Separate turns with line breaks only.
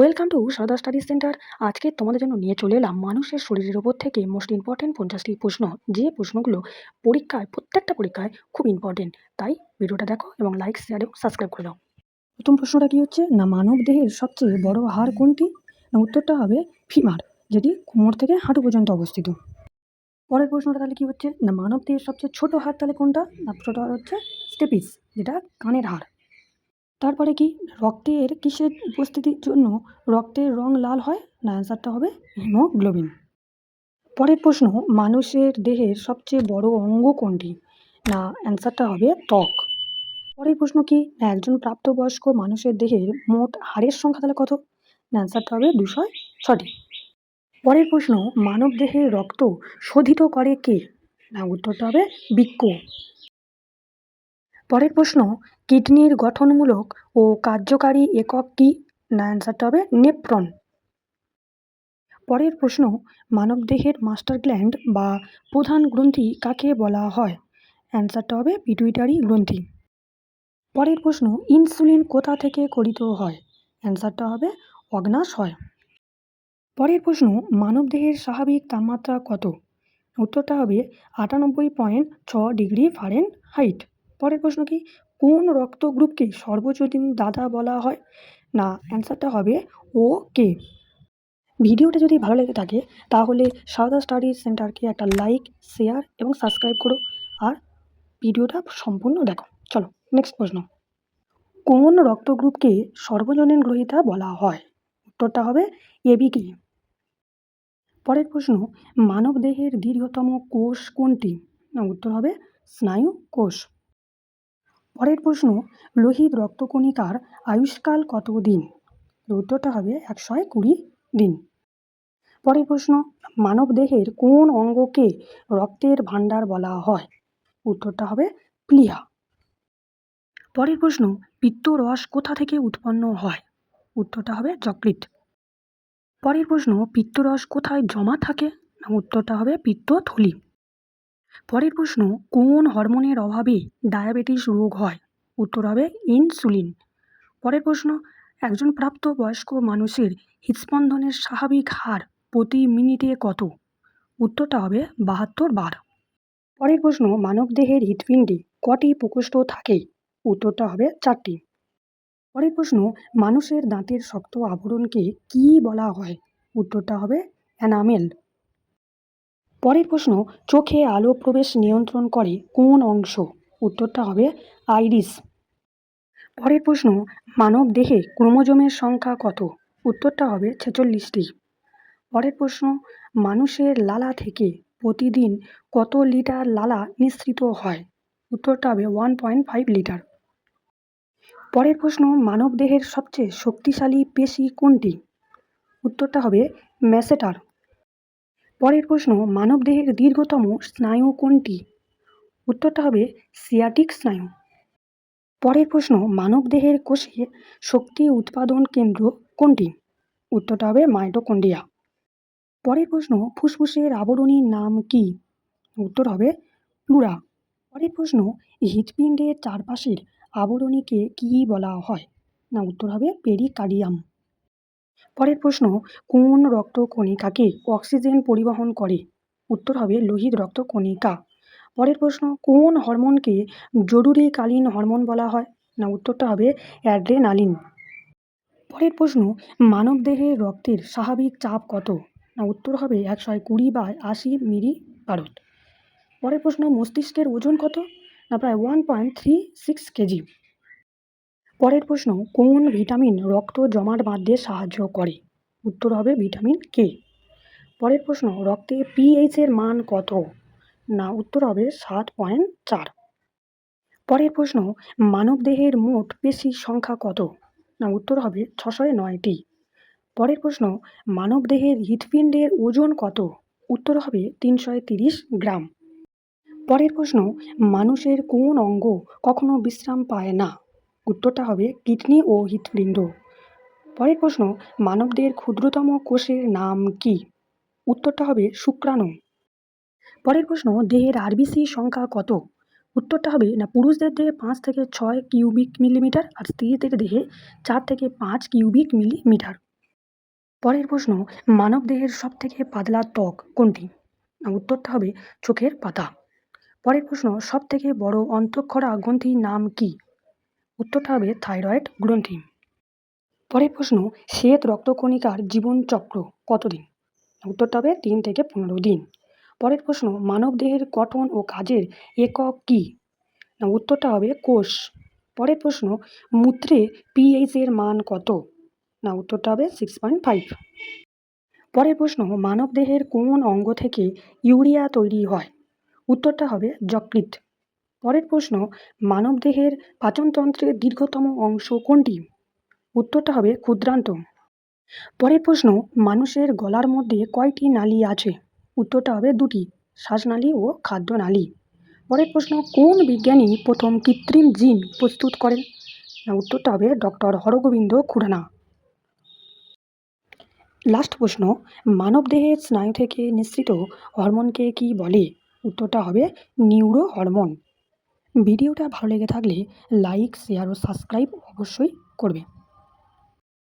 Welcome to Sarada study centre. আজকে তোমাদের জন্য নিয়ে চলে এলাম মানুষের শরীরের ওপর থেকে মোস্ট ইম্পর্টেন্ট 50টি প্রশ্ন, যে প্রশ্নগুলো প্রত্যেকটা পরীক্ষায় খুব ইম্পর্টেন্ট। তাই ভিডিওটা দেখো এবং লাইক, শেয়ার এবং সাবস্ক্রাইব করে দাও। প্রথম প্রশ্নটা কি হচ্ছে না, মানব দেহের সবচেয়ে বড় হাড় কোনটি? না, উত্তরটা হবে ফিমার, যেটি কোমর থেকে হাঁটু পর্যন্ত অবস্থিত। পরের প্রশ্নটা তাহলে কি হচ্ছে না, মানব দেহের সবচেয়ে ছোট হাড় তাহলে কোনটা? না, ছোট হাড় হচ্ছে স্টেপিস, যেটা কানের হাড়। তারপরে কি, রক্তের কিসের উপস্থিতির জন্য রক্তের রং লাল হয়? না, অ্যান্সারটা হবে হিমোগ্লোবিন। পরের প্রশ্ন, মানুষের দেহের সবচেয়ে বড় অঙ্গ কোনটি? না, অ্যান্সারটা হবে ত্বক। পরের প্রশ্ন কি, না একজন প্রাপ্তবয়স্ক মানুষের দেহের মোট হাড়ের সংখ্যা তাহলে কত? না, অ্যান্সারটা হবে 206টি। পরের প্রশ্ন, মানব দেহে রক্ত শোধিত করে কে? না, উত্তরটা হবে বৃক্ক। পরের প্রশ্ন, কিডনির গঠনমূলক ও কার্যকারী একক কি? না, অ্যান্সারটা হবে নেফ্রন। পরের প্রশ্ন, মানবদেহের মাস্টার গ্ল্যান্ড বা প্রধান গ্রন্থি কাকে বলা হয়? অ্যান্সারটা হবে পিটুইটারি গ্রন্থি। পরের প্রশ্ন, ইনসুলিন কোথা থেকে খরিত হয়? অ্যান্সারটা হবে অগ্ন্যাশয়। পরের প্রশ্ন, মানবদেহের স্বাভাবিক তাপমাত্রা কত? উত্তরটা হবে 98.6 ডিগ্রি ফারেনহাইট। পরের প্রশ্ন কি, কোন রক্ত গ্রুপকে সর্বজনীন দাদা বলা হয়? না, অ্যান্সারটা হবে ও কে। ভিডিওটা যদি ভালো লেগে থাকে তাহলে সারদা স্টাডি সেন্টারকে একটা লাইক, শেয়ার এবং সাবস্ক্রাইব করো, আর ভিডিওটা সম্পূর্ণ দেখো। চলো নেক্সট প্রশ্ন, কোন রক্ত গ্রুপকে সর্বজনীন গ্রহীতা বলা হয়? উত্তরটা হবে এবিকে। পরের প্রশ্ন, মানব দেহের দীর্ঘতম কোষ কোনটি? না, উত্তর হবে স্নায়ু কোষ। পরের প্রশ্ন, লোহিত রক্তকণিকার আয়ুষ্কাল কত দিন? উত্তরটা হবে 120 দিন। পরের প্রশ্ন, মানব দেহের কোন অঙ্গকে রক্তের ভাণ্ডার বলা হয়? উত্তরটা হবে প্লিহা। পরের প্রশ্ন, পিত্তরস কোথা থেকে উৎপন্ন হয়? উত্তরটা হবে যকৃৎ। পরের প্রশ্ন, পিত্তরস কোথায় জমা থাকে? উত্তরটা হবে পিত্তথলি। পরের প্রশ্ন, কোন হরমোনের অভাবে ডায়াবেটিস রোগ হয়? উত্তর হবে ইনসুলিন। পরের প্রশ্ন, একজন প্রাপ্তবয়স্ক মানুষের হৃদস্পন্দনের স্বাভাবিক হার প্রতি মিনিটে কত? উত্তরটা হবে 72 বার। পরের প্রশ্ন, মানবদেহের হৃৎপিণ্ডে কটি প্রকোষ্ঠ থাকে? উত্তরটা হবে 4টি। পরের প্রশ্ন, মানুষের দাঁতের শক্ত আবরণকে কি বলা হয়? উত্তরটা হবে এনামেল। পরের প্রশ্ন, চোখে আলো প্রবেশ নিয়ন্ত্রণ করে কোন অংশ? উত্তরটা হবে আইরিস। পরের প্রশ্ন, মানব দেহে ক্রোমোজোমের সংখ্যা কত? উত্তরটা হবে 46টি। পরের প্রশ্ন, মানুষের লালা থেকে প্রতিদিন কত লিটার লালা নিঃসৃত হয়? উত্তরটা হবে 1.5 লিটার। পরের প্রশ্ন, মানব দেহের সবচেয়ে শক্তিশালী পেশি কোনটি? উত্তরটা হবে ম্যাসেটার। পরের প্রশ্ন, মানব দেহের দীর্ঘতম স্নায়ু কোনটি? উত্তরটা হবে সিয়াটিক স্নায়ু। পরের প্রশ্ন, মানব দেহের কোষে শক্তি উৎপাদন কেন্দ্র কোনটি? উত্তরটা হবে মাইটোকন্ড্রিয়া। পরের প্রশ্ন, ফুসফুসের আবরণীর নাম কি? উত্তর হবে প্লুরা। পরের প্রশ্ন, হৃৎপিণ্ডের চারপাশের আবরণীকে কি বলা হয়? না, উত্তর হবে পেরিকার্ডিয়াম। পরের প্রশ্ন, কোন রক্তকণিকাকে অক্সিজেন পরিবহন করে? উত্তর হবে লোহিত রক্তকণিকা। পরের প্রশ্ন, কোন হরমোনকে জরুরিকালীন হরমোন বলা হয়? না, উত্তরটা হবে অ্যাড্রেনালিন। পরের প্রশ্ন, মানব দেহের রক্তের স্বাভাবিক চাপ কত? না, উত্তর হবে 120/80 মিলি ভারত। পরের প্রশ্ন, মস্তিষ্কের ওজন কত? না, প্রায় 1.36 কেজি। পরের প্রশ্ন, কোন ভিটামিন রক্ত জমাট বাঁধতে সাহায্য করে? উত্তর হবে ভিটামিন কে। পরের প্রশ্ন, রক্তে পিএইচ এর মান কত? না, উত্তর হবে 7.4। পরের প্রশ্ন, মানব দেহের মোট পেশির সংখ্যা কত? না, উত্তর হবে 609টি। পরের প্রশ্ন, মানব দেহের হৃৎপিণ্ডের ওজন কত? উত্তর হবে 330 গ্রাম। পরের প্রশ্ন, মানুষের কোন অঙ্গ কখনো বিশ্রাম পায় না? উত্তরটা হবে কিডনি ও হৃৎপিণ্ড। পরের প্রশ্ন, মানবদেহের ক্ষুদ্রতম কোষের নাম কি? উত্তরটা হবে শুক্রাণু। পরের প্রশ্ন, দেহের আরবিসি সংখ্যা কত? উত্তরটা হবে না, পুরুষদের দেহে 5 থেকে 6 কিউবিক মিলিমিটার আর স্ত্রীদের দেহে 4 থেকে 5 কিউবিক মিলিমিটার। পরের প্রশ্ন, মানবদেহের সবথেকে পাতলা ত্বক কোনটি? উত্তরটা হবে চোখের পাতা। পরের প্রশ্ন, সবথেকে বড় অন্তঃক্ষরা গ্রন্থির নাম কি? উত্তরটা হবে থাইরয়েড গ্রন্থি। পরের প্রশ্ন, শ্বেত রক্তকণিকার জীবনচক্র কতদিন? উত্তরটা হবে 3 থেকে 15 দিন। পরের প্রশ্ন, মানবদেহের গঠন ও কাজের একক কি? উত্তরটা হবে কোষ। পরের প্রশ্ন, মূত্রে পিএইচ এর মান কত? উত্তরটা হবে 6.5। পরের প্রশ্ন, মানবদেহের কোন অঙ্গ থেকে ইউরিয়া তৈরি হয়? উত্তরটা হবে যকৃৎ। পরের প্রশ্ন, মানবদেহের পাচনতন্ত্রের দীর্ঘতম অংশ কোনটি? উত্তরটা হবে ক্ষুদ্রান্ত। পরের প্রশ্ন, মানুষের গলার মধ্যে কয়টি নালী আছে? উত্তরটা হবে 2টি, শ্বাসনালী ও খাদ্যনালী। পরের প্রশ্ন, কোন বিজ্ঞানী প্রথম কৃত্রিম জিন প্রস্তুত করেন? উত্তরটা হবে ডক্টর হরগোবিন্দ খুরানা। লাস্ট প্রশ্ন, মানবদেহের স্নায়ু থেকে নিঃসৃত হরমোনকে কি বলে? উত্তরটা হবে নিউরো হরমোন। ভিডিওটা ভালো লেগে থাকলে লাইক, শেয়ার ও সাবস্ক্রাইব অবশ্যই করবে।